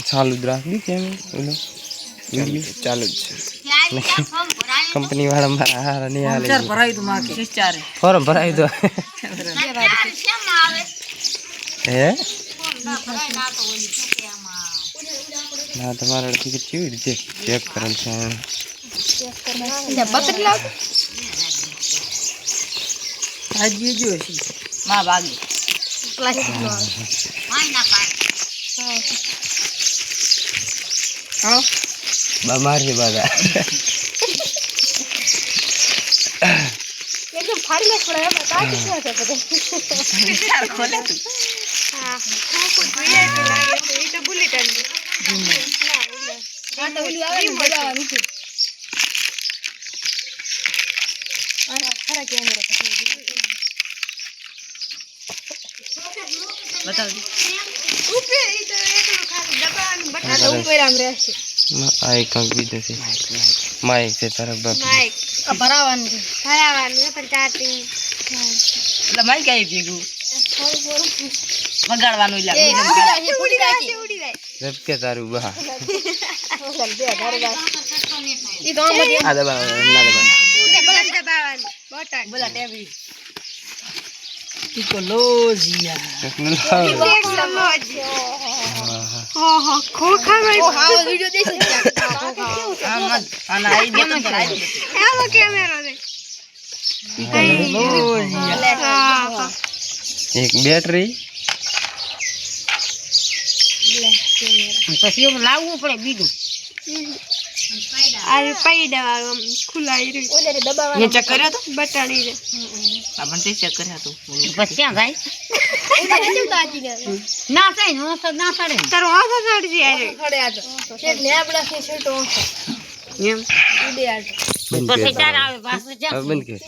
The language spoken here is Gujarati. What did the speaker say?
ચાલુ જ રાખી કેમ ઓલો વિડિયો ચાલુ જ છે કંપની વાળા મારા હારા નહીં હાલે ચાર ભરાઈ તો માકે ચારે ફોર્મ ભરાઈ દો હે ના તમારે ટિકિટ કેવી રીતે ચેક કરેલ છે હાજી જો છે માં ભાગી પ્લાસ્ટિક નો હા બમાર છે બાગા एकदम फाड़ी ले पड़ा है बता कितना है पता ચાર ખોલે તું हां को જોઈએ તો લાગે તો એ તો બુલેટ આવી હા તો ઓલી આવે ને બજાવાનું છે અને ખરા કેમેરા બતાવ ઉપર ઈ તો એકલો ખાલી દબાવવાનું બટન તો ઉપર આમ રહેશે આ એક બીજો છે માઈક છે તારા બાપ માઈક ભરાવાનું છે પણ ચાર્જિંગ એટલે માઈ કઈ ભેગું વગાડવાનું એ ઉડી જાય ઝપકે તારું બા બે ઘરે બસ ઈ તો આ દબા ના દબા દબાવવાનું બટન બોલા ટેબી ટેકનોલોજીયા ટેકનોલોજી ઓહો ખોખા ભાઈ ઓહો વિડિયો દેખી આમાં આના આઈ દે તો આઈ આવો કેમેરો દે ટેકનોલોજીયા એક બેટરી પછી એવું લાવવું પડે બીજું આ પૈડા વાળો ખુલ્લા ઈ ઓલે દબાવવાનું એ ચેક કર્યો તો બટાડી દે આપણ તે ચેક કર્યો તો પછી ક્યાં જાય કેમ તાજી દે ના થાય ના સડે તારો આખો સડી જાય ખડે આ તો એક લેબડા છે છોટો એમ ઉડે આ પછી ચાર આવે પાછું બંધ કર